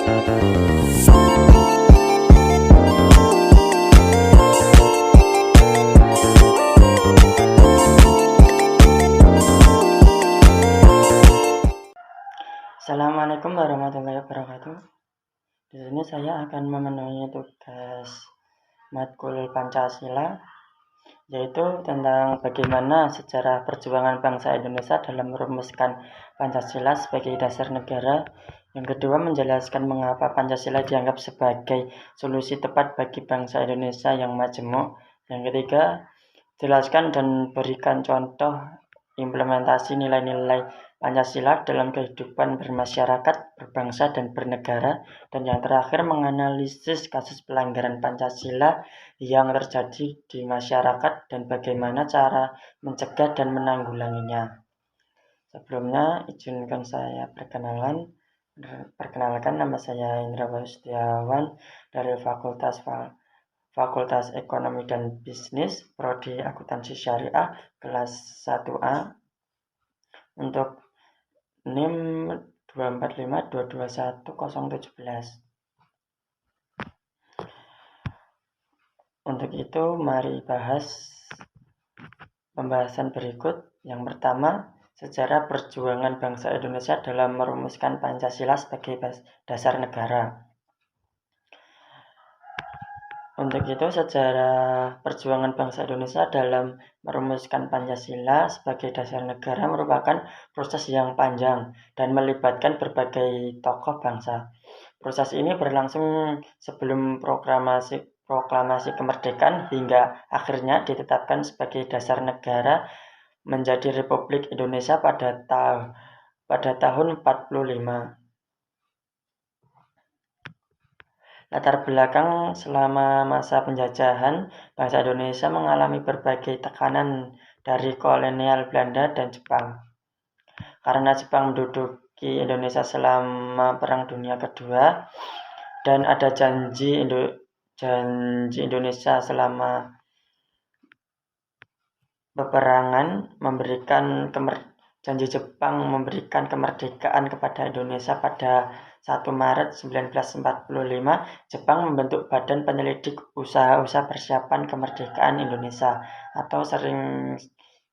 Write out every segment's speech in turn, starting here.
Assalamualaikum warahmatullahi wabarakatuh. Di sini saya akan memenuhi tugas matkul Pancasila, yaitu tentang bagaimana sejarah perjuangan bangsa Indonesia dalam merumuskan Pancasila sebagai dasar negara. Yang kedua, menjelaskan mengapa Pancasila dianggap sebagai solusi tepat bagi bangsa Indonesia yang majemuk. Yang ketiga, jelaskan dan berikan contoh implementasi nilai-nilai Pancasila dalam kehidupan bermasyarakat, berbangsa, dan bernegara. Dan yang terakhir, menganalisis kasus pelanggaran Pancasila yang terjadi di masyarakat dan bagaimana cara mencegah dan menanggulanginya. Sebelumnya, izinkan saya perkenalkan nama saya Indra Setiawan dari Fakultas Ekonomi dan Bisnis, Prodi Akuntansi Syariah, kelas 1A, untuk NIM 245221017. Untuk itu, mari bahas pembahasan berikut. Yang pertama, sejarah perjuangan bangsa Indonesia dalam merumuskan Pancasila sebagai dasar negara. Untuk itu, sejarah perjuangan bangsa Indonesia dalam merumuskan Pancasila sebagai dasar negara merupakan proses yang panjang dan melibatkan berbagai tokoh bangsa. Proses ini berlangsung sebelum proklamasi kemerdekaan hingga akhirnya ditetapkan sebagai dasar negara menjadi Republik Indonesia pada tahun 45. Latar belakang selama masa penjajahan, bangsa Indonesia mengalami berbagai tekanan dari kolonial Belanda dan Jepang. Karena Jepang menduduki Indonesia selama Perang Dunia Kedua dan ada janji Indonesia selama peperangan janji Jepang memberikan kemerdekaan kepada Indonesia pada 1 Maret 1945, Jepang membentuk Badan Penyelidik Usaha-Usaha Persiapan Kemerdekaan Indonesia atau sering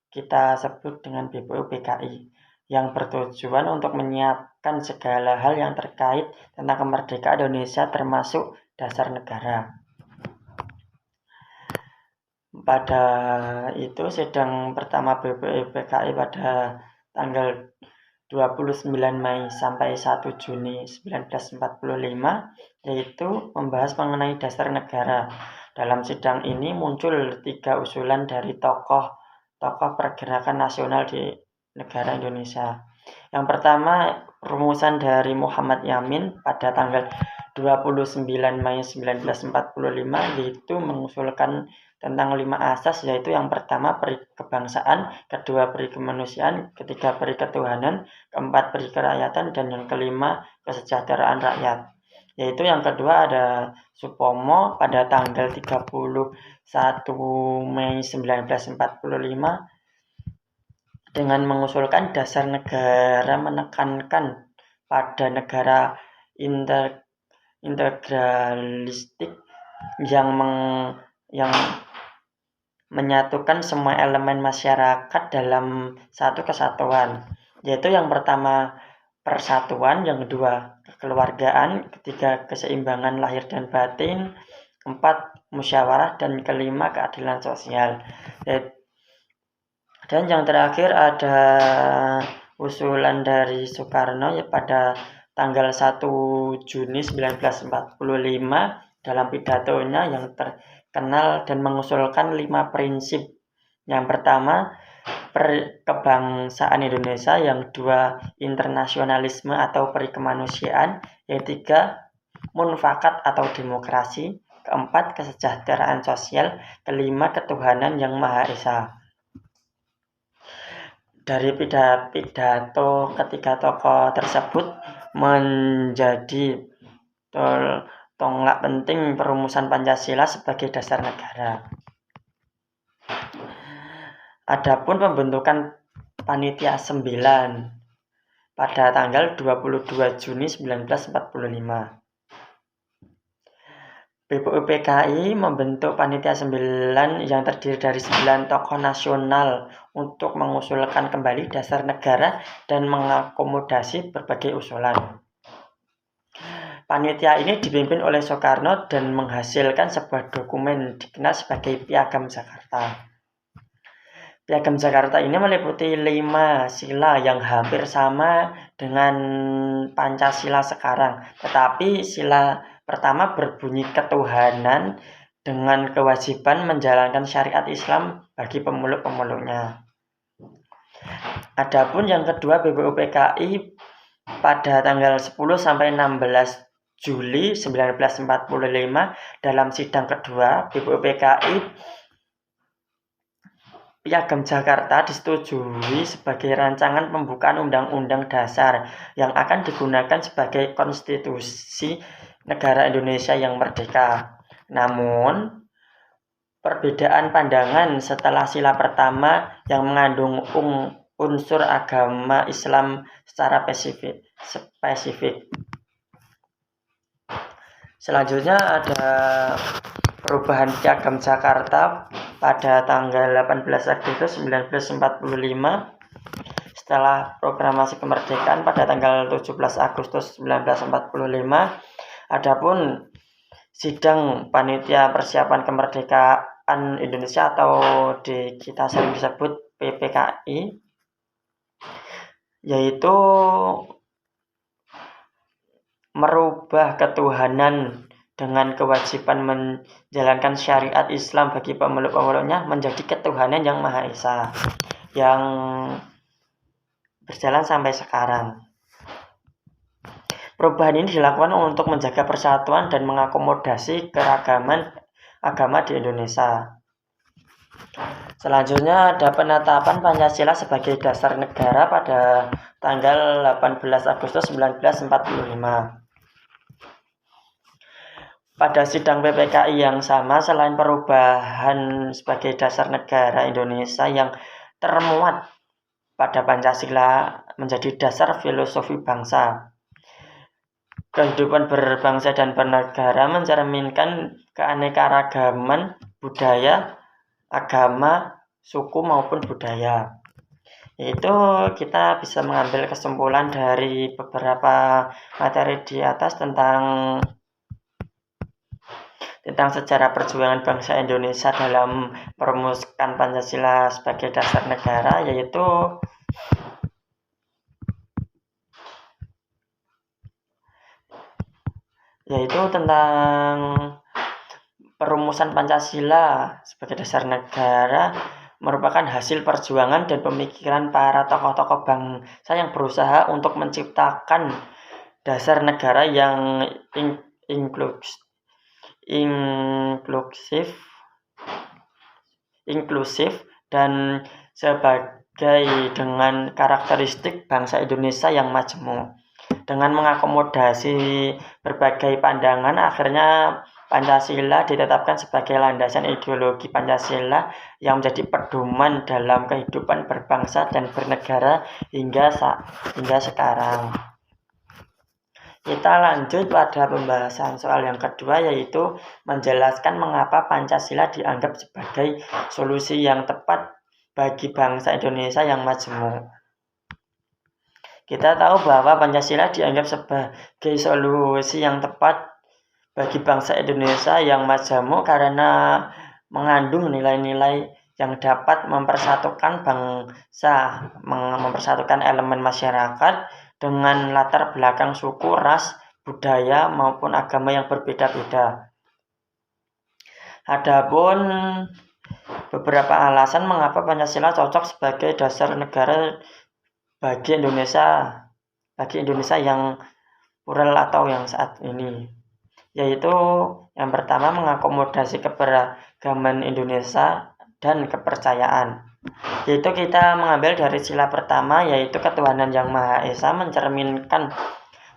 kita sebut dengan BPUPKI, yang bertujuan untuk menyiapkan segala hal yang terkait tentang kemerdekaan Indonesia termasuk dasar negara. Pada itu, sidang pertama BPUPKI pada tanggal 29 Mei sampai 1 Juni 1945, yaitu membahas mengenai dasar negara. Dalam sidang ini muncul 3 usulan dari tokoh pergerakan nasional di negara Indonesia. Yang pertama, rumusan dari Muhammad Yamin pada tanggal 29 Mei 1945, yaitu mengusulkan tentang 5 asas, yaitu yang pertama peri kebangsaan, kedua peri kemanusiaan, ketiga peri ketuhanan, keempat peri kerakyatan, dan yang kelima kesejahteraan rakyat. Yaitu yang kedua ada Supomo pada tanggal 31 Mei 1945 dengan mengusulkan dasar negara menekankan pada negara integralistik yang menyatukan semua elemen masyarakat dalam satu kesatuan, yaitu yang pertama persatuan, yang kedua kekeluargaan, ketiga keseimbangan lahir dan batin, keempat musyawarah, dan kelima keadilan sosial. Dan yang terakhir ada usulan dari Soekarno pada tanggal 1 Juni 1945 dalam pidatonya yang terkenal dan mengusulkan 5 prinsip. Yang pertama, kebangsaan Indonesia, yang kedua internasionalisme atau perikemanusiaan, yang ketiga munfakat atau demokrasi, keempat kesejahteraan sosial, kelima ketuhanan yang Maha Esa. Dari pidato ketiga tokoh tersebut menjadi tonggak penting perumusan Pancasila sebagai dasar negara. Adapun pembentukan Panitia 9 pada tanggal 22 Juni 1945. BPUPKI membentuk Panitia 9 yang terdiri dari 9 tokoh nasional untuk mengusulkan kembali dasar negara dan mengakomodasi berbagai usulan. Panitia ini dipimpin oleh Soekarno dan menghasilkan sebuah dokumen dikenal sebagai Piagam Jakarta. Piagam Jakarta ini meliputi 5 sila yang hampir sama dengan Pancasila sekarang, tetapi sila pertama berbunyi ketuhanan dengan kewajiban menjalankan syariat Islam bagi pemeluk-pemeluknya. Adapun yang kedua, BPUPKI pada tanggal 10 sampai 16 Juli 1945 dalam sidang kedua BPUPKI Piagam Jakarta disetujui sebagai rancangan pembukaan Undang-Undang Dasar yang akan digunakan sebagai konstitusi negara Indonesia yang merdeka. Namun, perbedaan pandangan setelah sila pertama yang mengandung unsur agama Islam secara spesifik. Selanjutnya ada perubahan Piagam Jakarta pada tanggal 18 Agustus 1945 setelah proklamasi kemerdekaan pada tanggal 17 Agustus 1945. Adapun sidang Panitia Persiapan Kemerdekaan Indonesia atau kita sering disebut PPKI, yaitu merubah ketuhanan dengan kewajiban menjalankan syariat Islam bagi pemeluk-pemeluknya menjadi ketuhanan yang Maha Esa yang berjalan sampai sekarang. Perubahan ini dilakukan untuk menjaga persatuan dan mengakomodasi keragaman agama di Indonesia. Selanjutnya ada penetapan Pancasila sebagai dasar negara pada tanggal 18 Agustus 1945. Pada sidang PPKI yang sama, selain perubahan sebagai dasar negara Indonesia yang termuat pada Pancasila menjadi dasar filosofi bangsa, kehidupan berbangsa dan bernegara mencerminkan keanekaragaman budaya, agama, suku maupun budaya. Itu kita bisa mengambil kesimpulan dari beberapa materi di atas tentang sejarah perjuangan bangsa Indonesia dalam merumuskan Pancasila sebagai dasar negara, yaitu tentang perumusan Pancasila sebagai dasar negara merupakan hasil perjuangan dan pemikiran para tokoh-tokoh bangsa yang berusaha untuk menciptakan dasar negara yang inklusif dan sebagai dengan karakteristik bangsa Indonesia yang majemuk. Dengan mengakomodasi berbagai pandangan, akhirnya Pancasila ditetapkan sebagai landasan ideologi Pancasila yang menjadi pedoman dalam kehidupan berbangsa dan bernegara hingga sekarang. Kita lanjut pada pembahasan soal yang kedua, yaitu menjelaskan mengapa Pancasila dianggap sebagai solusi yang tepat bagi bangsa Indonesia yang majemuk. Kita tahu bahwa Pancasila dianggap sebagai solusi yang tepat bagi bangsa Indonesia yang majemuk karena mengandung nilai-nilai yang dapat mempersatukan bangsa, mempersatukan elemen masyarakat dengan latar belakang suku, ras, budaya, maupun agama yang berbeda-beda. Adapun beberapa alasan mengapa Pancasila cocok sebagai dasar negara bagi Indonesia yang plural atau yang saat ini, yaitu yang pertama mengakomodasi keberagaman Indonesia dan kepercayaan. Yaitu kita mengambil dari sila pertama, yaitu ketuhanan yang Maha Esa, mencerminkan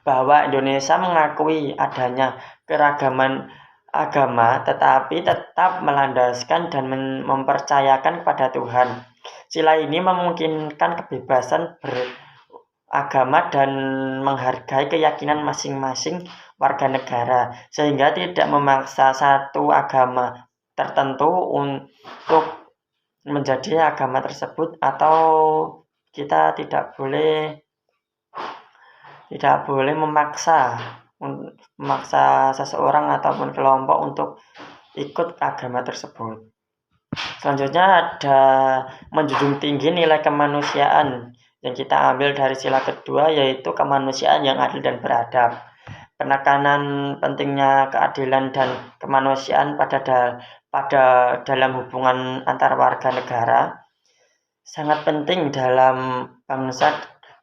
bahwa Indonesia mengakui adanya keragaman agama tetapi tetap melandaskan dan mempercayakan kepada Tuhan. Sila ini memungkinkan kebebasan agama dan menghargai keyakinan masing-masing warga negara, sehingga tidak memaksa satu agama tertentu untuk menjadi agama tersebut, atau kita tidak boleh memaksa seseorang ataupun kelompok untuk ikut agama tersebut. Selanjutnya ada menjunjung tinggi nilai kemanusiaan yang kita ambil dari sila kedua, yaitu kemanusiaan yang adil dan beradab. Penekanan pentingnya keadilan dan kemanusiaan pada dalam hubungan antar warga negara sangat penting dalam bangsa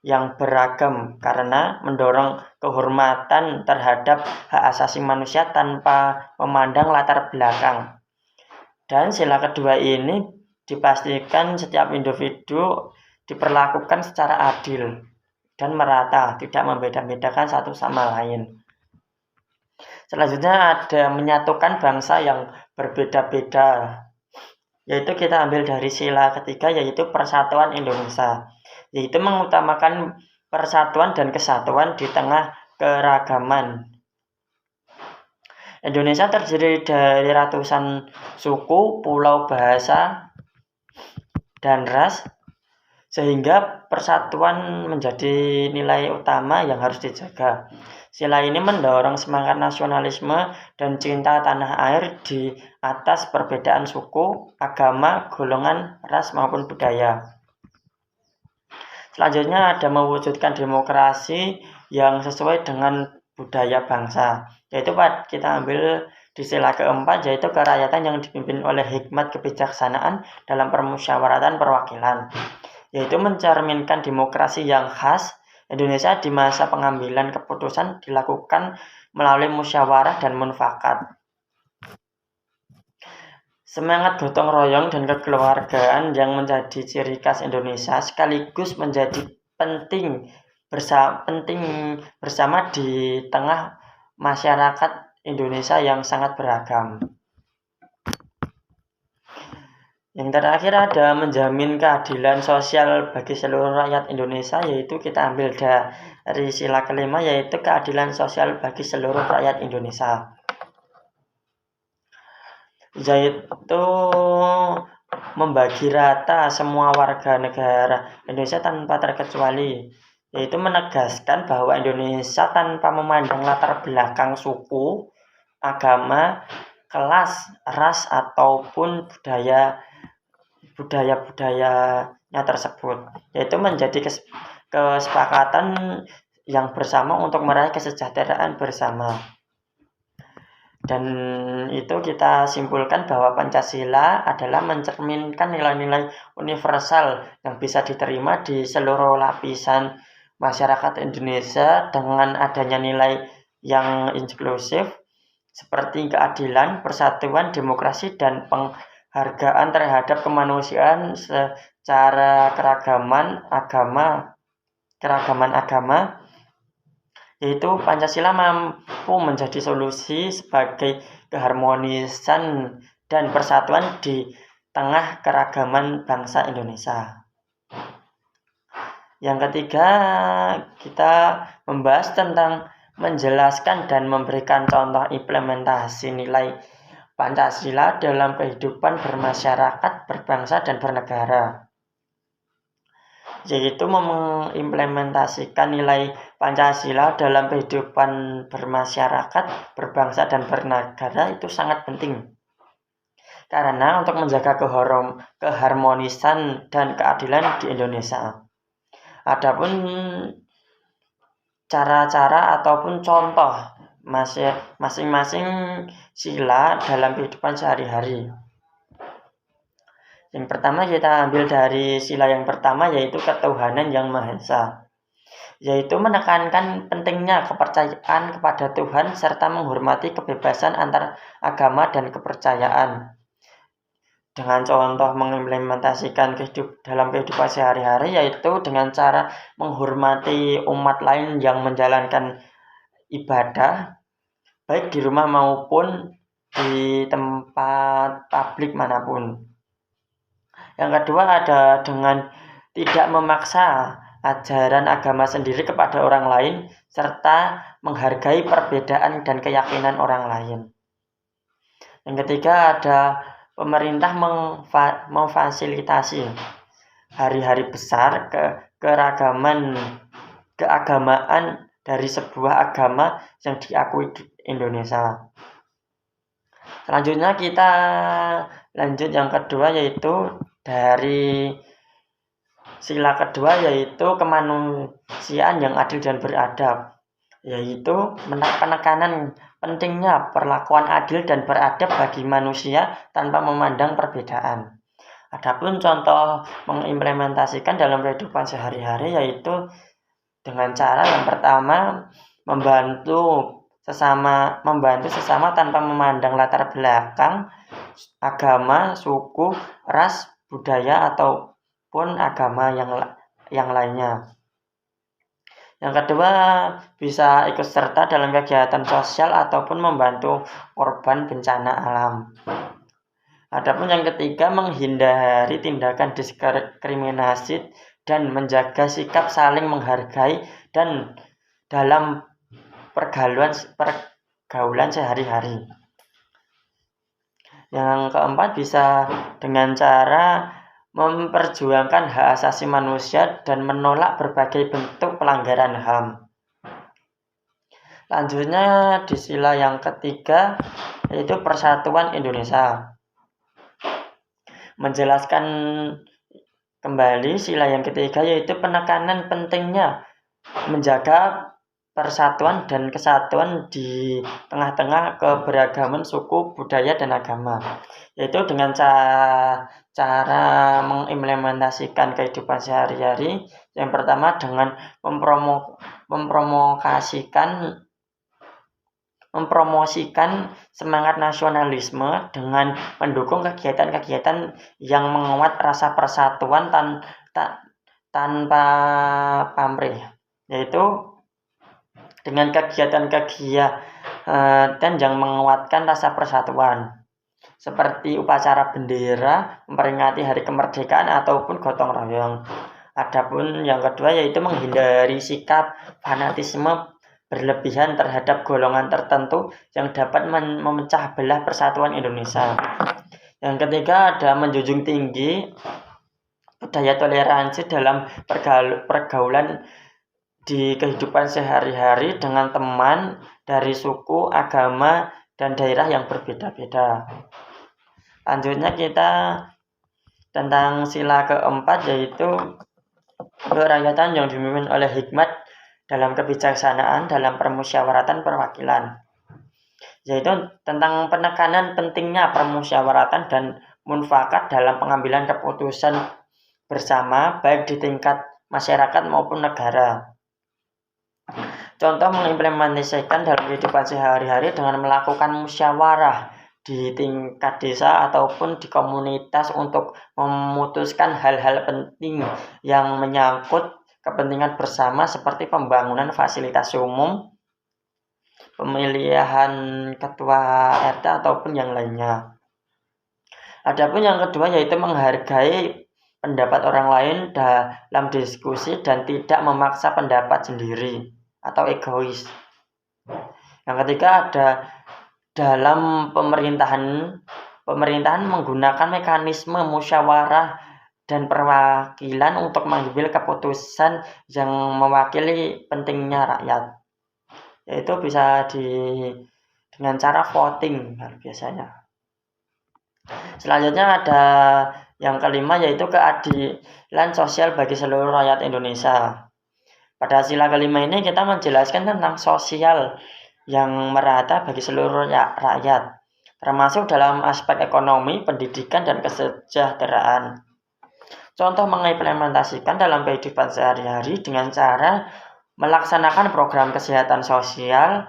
yang beragam, karena mendorong kehormatan terhadap hak asasi manusia tanpa memandang latar belakang. Dan sila kedua ini dipastikan setiap individu diperlakukan secara adil dan merata, tidak membeda-bedakan satu sama lain. Selanjutnya ada menyatukan bangsa yang berbeda-beda, yaitu kita ambil dari sila ketiga, yaitu persatuan Indonesia, yaitu mengutamakan persatuan dan kesatuan di tengah keragaman. Indonesia terdiri dari ratusan suku, pulau, bahasa, dan ras, sehingga persatuan menjadi nilai utama yang harus dijaga. Sila ini mendorong semangat nasionalisme dan cinta tanah air di atas perbedaan suku, agama, golongan, ras, maupun budaya. Selanjutnya ada mewujudkan demokrasi yang sesuai dengan budaya bangsa, yaitu kita ambil di sila keempat, yaitu kerakyatan yang dipimpin oleh hikmat kebijaksanaan dalam permusyawaratan perwakilan, yaitu mencerminkan demokrasi yang khas Indonesia di masa pengambilan keputusan dilakukan melalui musyawarah dan mufakat. Semangat gotong royong dan kekeluargaan yang menjadi ciri khas Indonesia sekaligus menjadi penting bersama di tengah masyarakat Indonesia yang sangat beragam. Yang terakhir ada menjamin keadilan sosial bagi seluruh rakyat Indonesia, yaitu kita ambil dari sila kelima, yaitu keadilan sosial bagi seluruh rakyat Indonesia, yaitu membagi rata semua warga negara Indonesia tanpa terkecuali, yaitu menegaskan bahwa Indonesia tanpa memandang latar belakang suku, agama, kelas, ras, ataupun budayanya tersebut, yaitu menjadi kesepakatan yang bersama untuk meraih kesejahteraan bersama. Dan itu kita simpulkan bahwa Pancasila adalah mencerminkan nilai-nilai universal yang bisa diterima di seluruh lapisan masyarakat Indonesia dengan adanya nilai yang inklusif seperti keadilan, persatuan, demokrasi, dan penghargaan terhadap kemanusiaan secara keragaman agama, yaitu Pancasila mampu menjadi solusi sebagai keharmonisan dan persatuan di tengah keragaman bangsa Indonesia. Yang ketiga, kita membahas tentang menjelaskan dan memberikan contoh implementasi nilai Pancasila dalam kehidupan bermasyarakat, berbangsa, dan bernegara, yaitu mengimplementasikan nilai Pancasila dalam kehidupan bermasyarakat, berbangsa, dan bernegara itu sangat penting, karena untuk menjaga keharmonisan dan keadilan di Indonesia. Adapun cara-cara ataupun contoh masing-masing sila dalam kehidupan sehari-hari. Yang pertama kita ambil dari sila yang pertama, yaitu ketuhanan yang Maha Esa, yaitu menekankan pentingnya kepercayaan kepada Tuhan serta menghormati kebebasan antar agama dan kepercayaan. Dengan contoh mengimplementasikan dalam kehidupan sehari-hari, yaitu dengan cara menghormati umat lain yang menjalankan ibadah, baik di rumah maupun di tempat publik manapun. Yang kedua ada dengan tidak memaksa ajaran agama sendiri kepada orang lain, serta menghargai perbedaan dan keyakinan orang lain. Yang ketiga ada pemerintah memfasilitasi hari-hari besar keagamaan dari sebuah agama yang diakui di Indonesia. Selanjutnya kita lanjut yang kedua, yaitu dari sila kedua, yaitu kemanusiaan yang adil dan beradab, yaitu penekanan pentingnya perlakuan adil dan beradab bagi manusia tanpa memandang perbedaan. Adapun contoh mengimplementasikan dalam kehidupan sehari-hari yaitu dengan cara yang pertama membantu sesama tanpa memandang latar belakang, agama, suku, ras, budaya ataupun agama yang lainnya. Yang kedua, bisa ikut serta dalam kegiatan sosial ataupun membantu korban bencana alam. Adapun yang ketiga, menghindari tindakan diskriminasi dan menjaga sikap saling menghargai dan dalam pergaulan sehari-hari. Yang keempat, bisa dengan cara memperjuangkan hak asasi manusia dan menolak berbagai bentuk pelanggaran HAM. Lanjutnya di sila yang ketiga, yaitu Persatuan Indonesia. Menjelaskan kembali sila yang ketiga, yaitu penekanan pentingnya menjaga persatuan dan kesatuan di tengah-tengah keberagaman suku, budaya, dan agama, yaitu dengan cara mengimplementasikan kehidupan sehari-hari. Yang pertama dengan mempromosikan semangat nasionalisme dengan mendukung kegiatan-kegiatan yang menguat rasa persatuan tanpa pamrih, yaitu dengan kegiatan-kegiatan yang menguatkan rasa persatuan seperti upacara bendera, memperingati hari kemerdekaan ataupun gotong royong. Adapun yang kedua yaitu menghindari sikap fanatisme berlebihan terhadap golongan tertentu yang dapat memecah belah persatuan Indonesia. Yang ketiga ada menjunjung tinggi budaya toleransi dalam pergaulan di kehidupan sehari-hari dengan teman dari suku, agama, dan daerah yang berbeda-beda. Lanjutnya kita tentang sila keempat, yaitu kerakyatan yang dipimpin oleh hikmat dalam kebijaksanaan dalam permusyawaratan perwakilan, yaitu tentang penekanan pentingnya permusyawaratan dan mufakat dalam pengambilan keputusan bersama baik di tingkat masyarakat maupun negara. Contoh mengimplementasikan dalam kehidupan sehari-hari dengan melakukan musyawarah di tingkat desa ataupun di komunitas untuk memutuskan hal-hal penting yang menyangkut kepentingan bersama seperti pembangunan fasilitas umum, pemilihan ketua RT ataupun yang lainnya. Adapun yang kedua yaitu menghargai pendapat orang lain dalam diskusi dan tidak memaksa pendapat sendiri atau egois. Yang ketiga ada dalam pemerintahan menggunakan mekanisme musyawarah dan perwakilan untuk mengambil keputusan yang mewakili pentingnya rakyat, yaitu bisa dengan cara voting biasanya. Selanjutnya ada yang kelima yaitu keadilan sosial bagi seluruh rakyat Indonesia. Pada sila kelima ini kita menjelaskan tentang sosial yang merata bagi seluruh rakyat, termasuk dalam aspek ekonomi, pendidikan, dan kesejahteraan. Contoh mengimplementasikan dalam kehidupan sehari-hari dengan cara melaksanakan program kesehatan sosial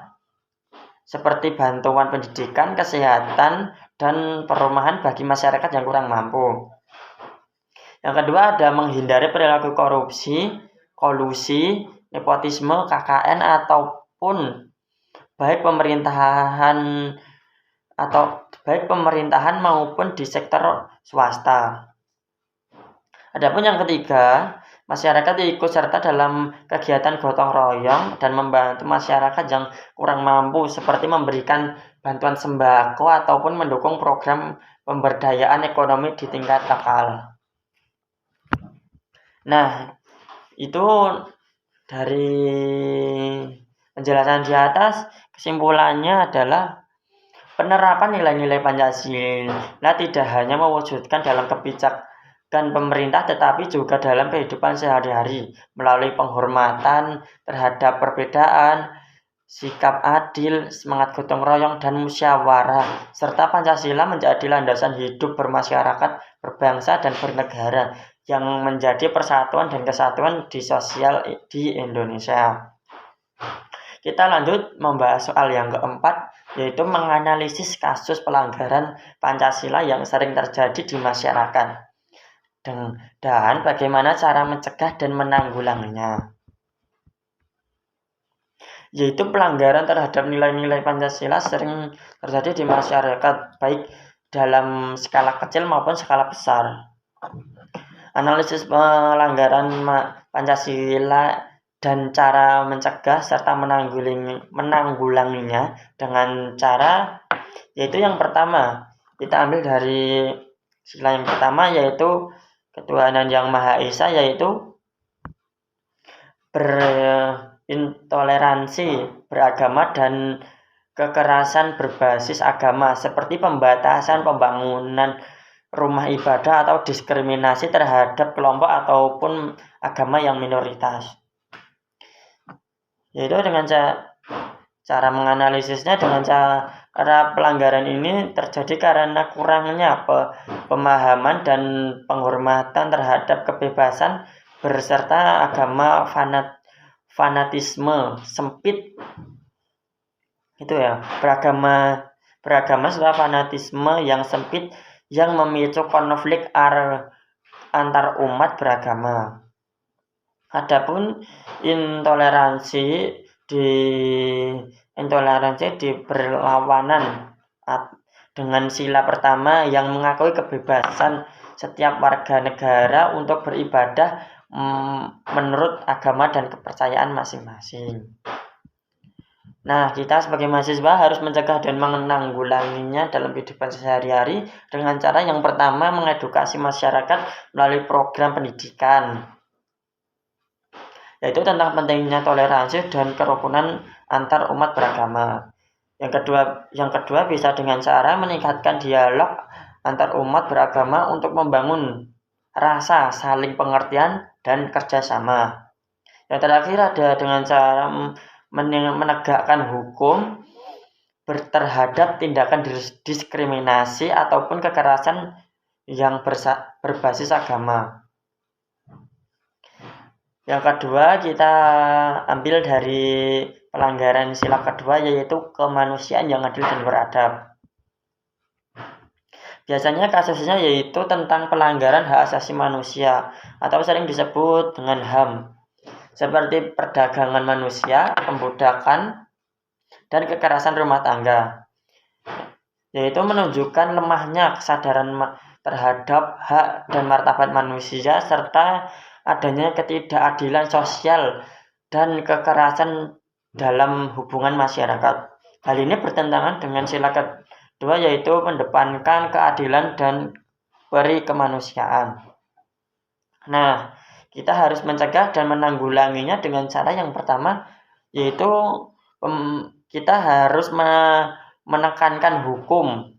seperti bantuan pendidikan, kesehatan, dan perumahan bagi masyarakat yang kurang mampu. Yang kedua ada menghindari perilaku korupsi, kolusi, nepotisme, KKN ataupun baik pemerintahan maupun di sektor swasta. Adapun yang ketiga masyarakat ikut serta dalam kegiatan gotong royong dan membantu masyarakat yang kurang mampu seperti memberikan bantuan sembako ataupun mendukung program pemberdayaan ekonomi di tingkat lokal. Nah, itu dari penjelasan di atas, kesimpulannya adalah penerapan nilai-nilai Pancasila tidak hanya mewujudkan dalam kebijakan pemerintah tetapi juga dalam kehidupan sehari-hari melalui penghormatan terhadap perbedaan, sikap adil, semangat gotong royong dan musyawarah, serta Pancasila menjadi landasan hidup bermasyarakat, berbangsa dan bernegara yang menjadi persatuan dan kesatuan di sosial di Indonesia. Kita lanjut membahas soal yang keempat, yaitu menganalisis kasus pelanggaran Pancasila yang sering terjadi di masyarakat dan bagaimana cara mencegah dan menanggulanginya. Yaitu pelanggaran terhadap nilai-nilai Pancasila sering terjadi di masyarakat, baik dalam skala kecil maupun skala besar. Analisis pelanggaran Pancasila dan cara mencegah serta menanggulanginya dengan cara, yaitu yang pertama, kita ambil dari sila yang pertama, yaitu ketuhanan yang Maha Esa, yaitu berintoleransi beragama dan kekerasan berbasis agama, seperti pembatasan pembangunan rumah ibadah atau diskriminasi terhadap kelompok ataupun agama yang minoritas. Yaitu dengan cara menganalisisnya dengan cara pelanggaran ini terjadi karena kurangnya pemahaman dan penghormatan terhadap kebebasan berserta agama fanatisme sempit. Itu ya, beragama serta fanatisme yang sempit yang memicu konflik antar umat beragama. Adapun intoleransi berlawanan dengan sila pertama yang mengakui kebebasan setiap warga negara untuk beribadah menurut agama dan kepercayaan masing-masing. Nah, kita sebagai mahasiswa harus mencegah dan menanggulanginya dalam kehidupan sehari-hari dengan cara yang pertama mengedukasi masyarakat melalui program pendidikan, yaitu tentang pentingnya toleransi dan kerukunan antar umat beragama. Yang kedua bisa dengan cara meningkatkan dialog antar umat beragama untuk membangun rasa saling pengertian dan kerjasama. Yang terakhir ada dengan cara menegakkan hukum terhadap tindakan diskriminasi ataupun kekerasan yang berbasis agama. Yang kedua kita ambil dari pelanggaran sila kedua, yaitu kemanusiaan yang adil dan beradab. Biasanya kasusnya yaitu tentang pelanggaran hak asasi manusia atau sering disebut dengan HAM, seperti perdagangan manusia, pembudakan, dan kekerasan rumah tangga, yaitu menunjukkan lemahnya kesadaran terhadap hak dan martabat manusia serta adanya ketidakadilan sosial dan kekerasan dalam hubungan masyarakat. Hal ini bertentangan dengan sila kedua, yaitu mendepankan keadilan dan peri kemanusiaan. Nah, kita harus mencegah dan menanggulanginya dengan cara yang pertama, yaitu kita harus menegakkan hukum,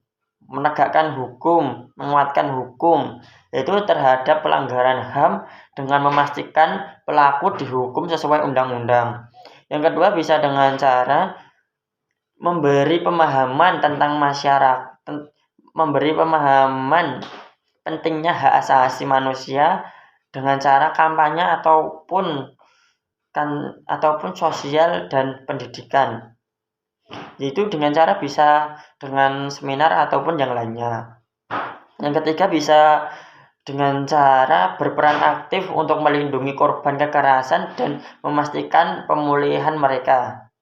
menguatkan hukum, yaitu terhadap pelanggaran HAM dengan memastikan pelaku dihukum sesuai undang-undang. Yang kedua bisa dengan cara memberi pemahaman tentang pemahaman pentingnya hak asasi manusia dengan cara kampanye ataupun sosial dan pendidikan, yaitu dengan cara bisa dengan seminar ataupun yang lainnya. Yang ketiga bisa dengan cara berperan aktif untuk melindungi korban kekerasan dan memastikan pemulihan mereka.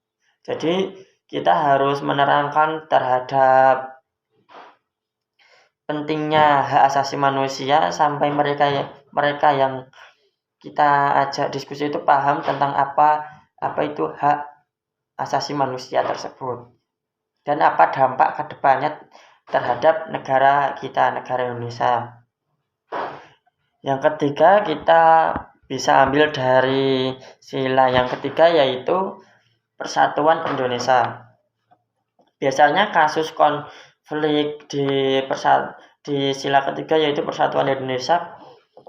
Jadi kita harus menerangkan terhadap pentingnya hak asasi manusia sampai mereka yang kita ajak diskusi itu paham tentang apa itu hak asasi manusia tersebut dan apa dampak kedepannya terhadap negara kita, negara Indonesia. Yang ketiga, kita bisa ambil dari sila yang ketiga, yaitu Persatuan Indonesia. Biasanya kasus konflik di sila ketiga, yaitu Persatuan Indonesia,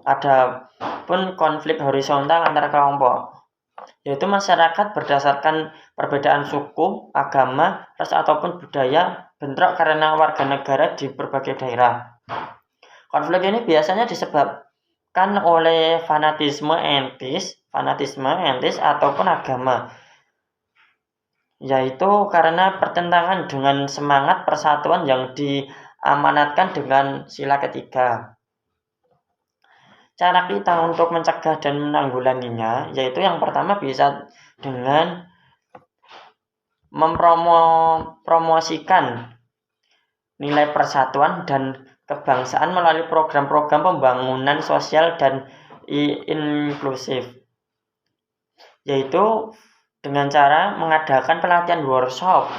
ada pun konflik horizontal antara kelompok, yaitu masyarakat berdasarkan perbedaan suku, agama, ras ataupun budaya bentrok karena warga negara di berbagai daerah. Konflik ini biasanya disebabkan oleh fanatisme etis ataupun agama, yaitu karena pertentangan dengan semangat persatuan yang diamanatkan dengan sila ketiga. Cara kita untuk mencegah dan menanggulanginya, yaitu yang pertama bisa dengan mempromosikan nilai persatuan dan kebangsaan melalui program-program pembangunan sosial dan inklusif, yaitu dengan cara mengadakan pelatihan workshop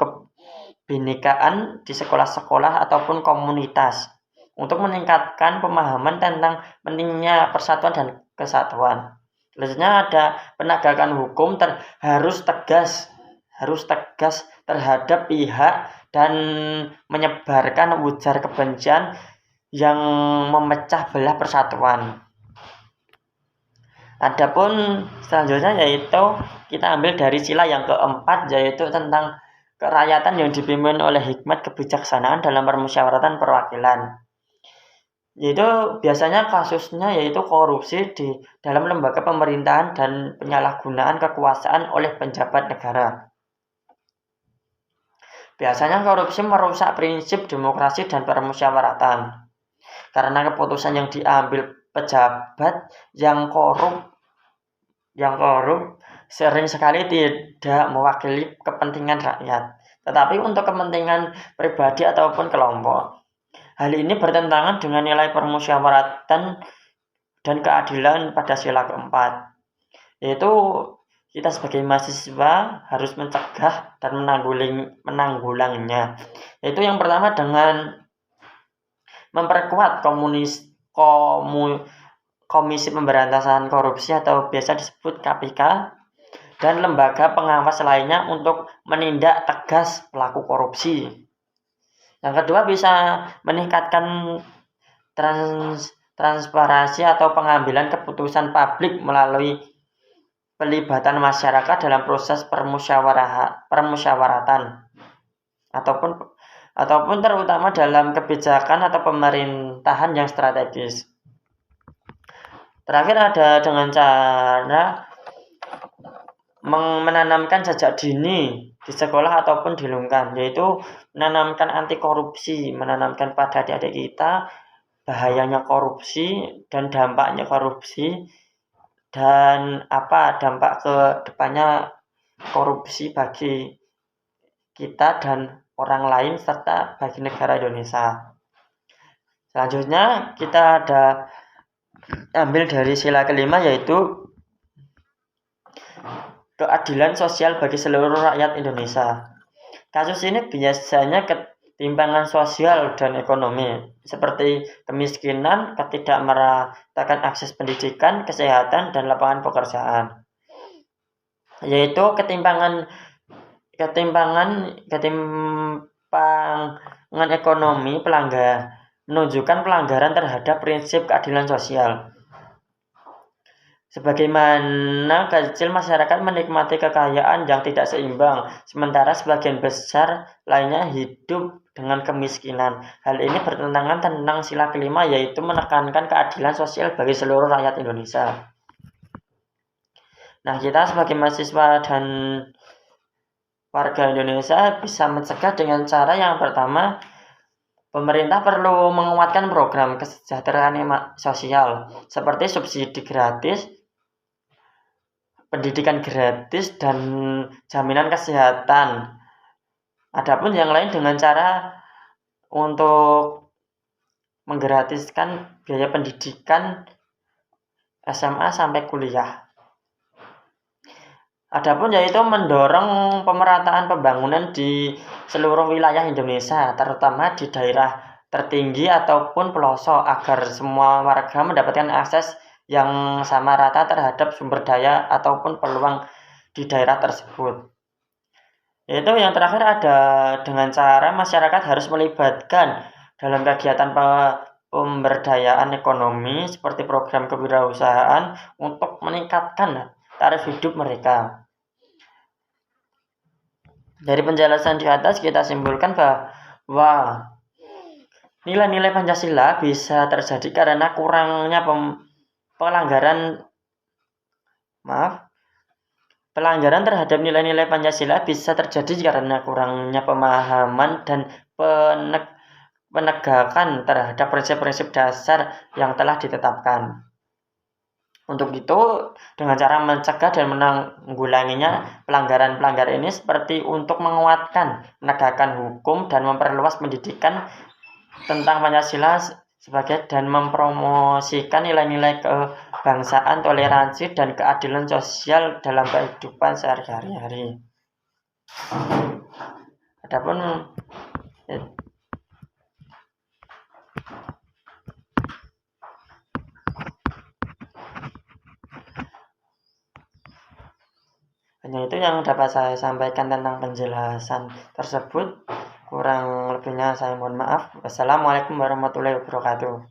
kebinekaan di sekolah-sekolah ataupun komunitas untuk meningkatkan pemahaman tentang pentingnya persatuan dan kesatuan. Selanjutnya ada penegakan hukum harus tegas terhadap pihak dan menyebarkan ujar kebencian yang memecah belah persatuan. Adapun selanjutnya yaitu kita ambil dari sila yang keempat, yaitu tentang kerakyatan yang dipimpin oleh hikmat kebijaksanaan dalam permusyawaratan perwakilan. Yaitu biasanya kasusnya yaitu korupsi di dalam lembaga pemerintahan dan penyalahgunaan kekuasaan oleh pejabat negara. Biasanya korupsi merusak prinsip demokrasi dan permusyawaratan karena keputusan yang diambil pejabat yang korup sering sekali tidak mewakili kepentingan rakyat, tetapi untuk kepentingan pribadi ataupun kelompok. Hal ini bertentangan dengan nilai permusyawaratan dan keadilan pada sila keempat, yaitu kita sebagai mahasiswa harus mencegah dan menanggulanginya. Yaitu yang pertama dengan memperkuat Komisi Pemberantasan Korupsi atau biasa disebut KPK dan lembaga pengawas lainnya untuk menindak tegas pelaku korupsi. Yang kedua bisa meningkatkan transparansi atau pengambilan keputusan publik melalui pelibatan masyarakat dalam proses permusyawaratan ataupun terutama dalam kebijakan atau pemerintahan yang strategis. Terakhir ada dengan cara menanamkan sejak dini di sekolah ataupun di lingkungan, yaitu menanamkan anti korupsi, menanamkan pada adik-adik kita bahayanya korupsi dan dampaknya korupsi dan apa dampak ke depannya korupsi bagi kita dan orang lain serta bagi negara Indonesia. Selanjutnya kita ada ambil dari sila kelima, yaitu keadilan sosial bagi seluruh rakyat Indonesia. Kasus ini biasanya ketimpangan sosial dan ekonomi, seperti kemiskinan, ketidakmeratakan akses pendidikan, kesehatan, dan lapangan pekerjaan. Yaitu ketimpangan ekonomi menunjukkan pelanggaran terhadap prinsip keadilan sosial. Sebagaimana kecil masyarakat menikmati kekayaan yang tidak seimbang, sementara sebagian besar lainnya hidup dengan kemiskinan. Hal ini bertentangan tentang sila kelima, yaitu menekankan keadilan sosial bagi seluruh rakyat Indonesia. Nah, kita sebagai mahasiswa dan warga Indonesia bisa mencegah dengan cara yang pertama, pemerintah perlu menguatkan program kesejahteraan sosial seperti subsidi gratis, pendidikan gratis, dan jaminan kesehatan. Adapun yang lain dengan cara untuk menggratiskan biaya pendidikan SMA sampai kuliah. Adapun yaitu mendorong pemerataan pembangunan di seluruh wilayah Indonesia, terutama di daerah tertinggi ataupun pelosok, agar semua warga mendapatkan akses yang sama rata terhadap sumber daya ataupun peluang di daerah tersebut. Yaitu yang terakhir ada dengan cara masyarakat harus melibatkan dalam kegiatan pemberdayaan ekonomi seperti program kewirausahaan untuk meningkatkan taraf hidup mereka. Dari penjelasan di atas kita simpulkan bahwa nilai-nilai Pancasila bisa terjadi karena kurangnya pelanggaran terhadap nilai-nilai Pancasila bisa terjadi karena kurangnya pemahaman dan penegakan terhadap prinsip-prinsip dasar yang telah ditetapkan. Untuk itu, dengan cara mencegah dan menanggulanginya pelanggaran-pelanggaran ini seperti untuk menguatkan penegakan hukum dan memperluas pendidikan tentang Pancasila sebagai dan mempromosikan nilai-nilai kebangsaan, toleransi, dan keadilan sosial dalam kehidupan sehari-hari. Adapun hanya itu yang dapat saya sampaikan tentang penjelasan tersebut. Kurang lebihnya saya mohon maaf. Wassalamualaikum warahmatullahi wabarakatuh.